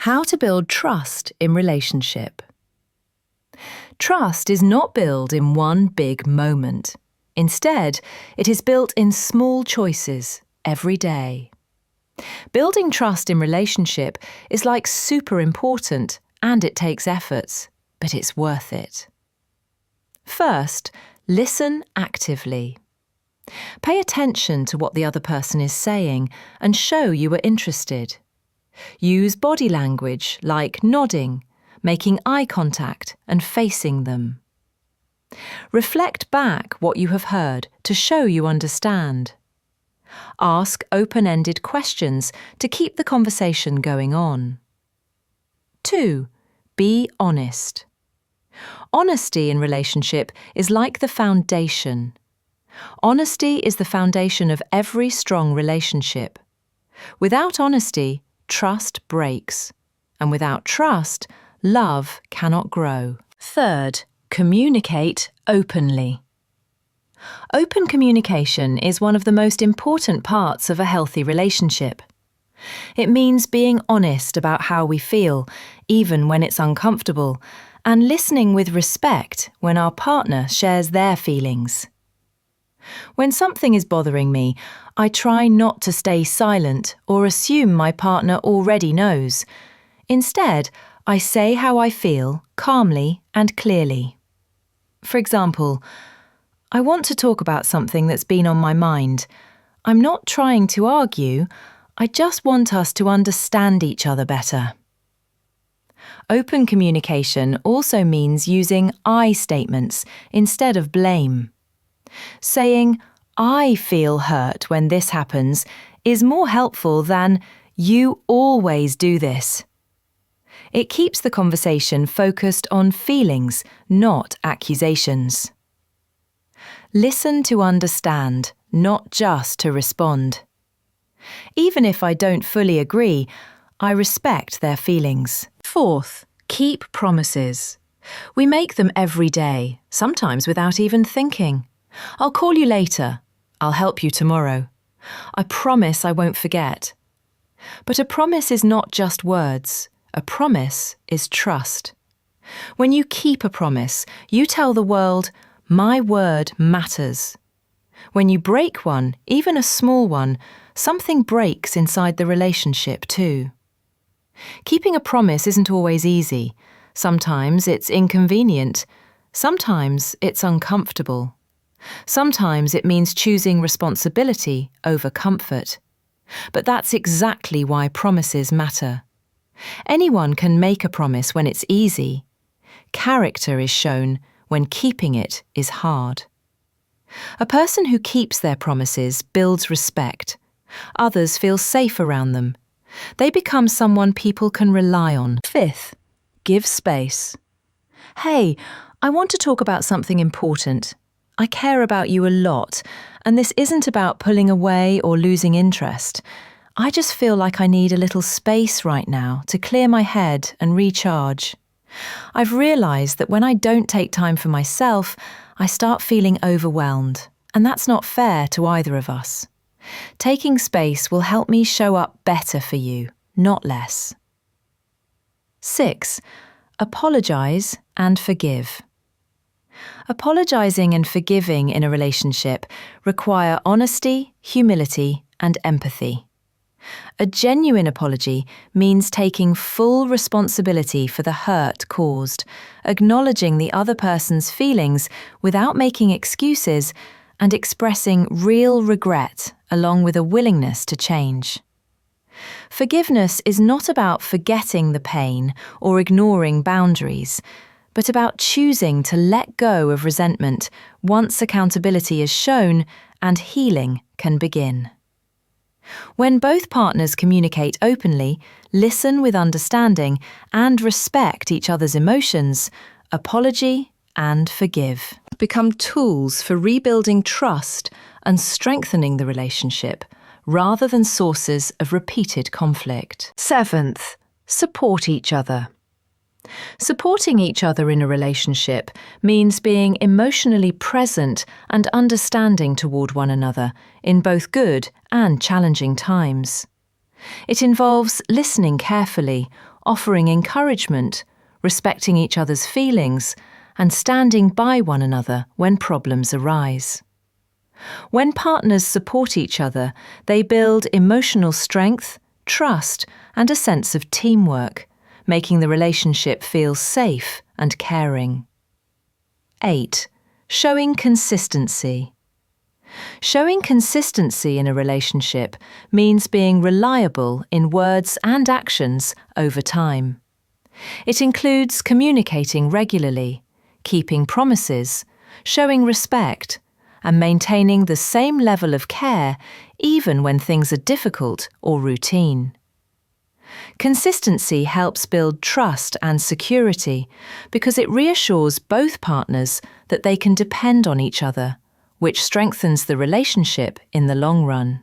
How to build trust in relationship. Trust is not built in one big moment. Instead, it is built in small choices every day. Building trust in relationship is like super important and it takes efforts, but it's worth it. First, listen actively. Pay attention to what the other person is saying and show you are interested. Use body language like nodding, making eye contact and facing them. Reflect back what you have heard to show you understand. Ask open-ended questions to keep the conversation going on. 2. Be honest. Honesty in relationship is like the foundation. Honesty is the foundation of every strong relationship. Without honesty, trust breaks, and without trust, love cannot grow. Third, communicate openly. Open communication is one of the most important parts of a healthy relationship. It means being honest about how we feel, even when it's uncomfortable, and listening with respect when our partner shares their feelings. When something is bothering me, I try not to stay silent or assume my partner already knows. Instead, I say how I feel calmly and clearly. For example, I want to talk about something that's been on my mind. I'm not trying to argue, I just want us to understand each other better. Open communication also means using I statements instead of blame. Saying, I feel hurt when this happens, is more helpful than, you always do this. It keeps the conversation focused on feelings, not accusations. Listen to understand, not just to respond. Even if I don't fully agree, I respect their feelings. Fourth, keep promises. We make them every day, sometimes without even thinking. I'll call you later. I'll help you tomorrow. I promise I won't forget. But a promise is not just words. A promise is trust. When you keep a promise, you tell the world, my word matters. When you break one, even a small one, something breaks inside the relationship too. Keeping a promise isn't always easy. Sometimes it's inconvenient. Sometimes it's uncomfortable. Sometimes it means choosing responsibility over comfort. But that's exactly why promises matter. Anyone can make a promise when it's easy. Character is shown when keeping it is hard. A person who keeps their promises builds respect. Others feel safe around them. They become someone people can rely on. Fifth, give space. Hey, I want to talk about something important. I care about you a lot, and this isn't about pulling away or losing interest. I just feel like I need a little space right now to clear my head and recharge. I've realised that when I don't take time for myself, I start feeling overwhelmed, and that's not fair to either of us. Taking space will help me show up better for you, not less. 6. Apologise and forgive. Apologising and forgiving in a relationship require honesty, humility, and empathy. A genuine apology means taking full responsibility for the hurt caused, acknowledging the other person's feelings without making excuses, and expressing real regret along with a willingness to change. Forgiveness is not about forgetting the pain or ignoring boundaries, but about choosing to let go of resentment once accountability is shown and healing can begin. When both partners communicate openly, listen with understanding, and respect each other's emotions, apology and forgive become tools for rebuilding trust and strengthening the relationship, rather than sources of repeated conflict. 7th, support each other. Supporting each other in a relationship means being emotionally present and understanding toward one another in both good and challenging times. It involves listening carefully, offering encouragement, respecting each other's feelings, and standing by one another when problems arise. When partners support each other, they build emotional strength, trust, and a sense of teamwork, making the relationship feel safe and caring. 8. Showing consistency. Showing consistency in a relationship means being reliable in words and actions over time. It includes communicating regularly, keeping promises, showing respect, and maintaining the same level of care even when things are difficult or routine. Consistency helps build trust and security because it reassures both partners that they can depend on each other, which strengthens the relationship in the long run.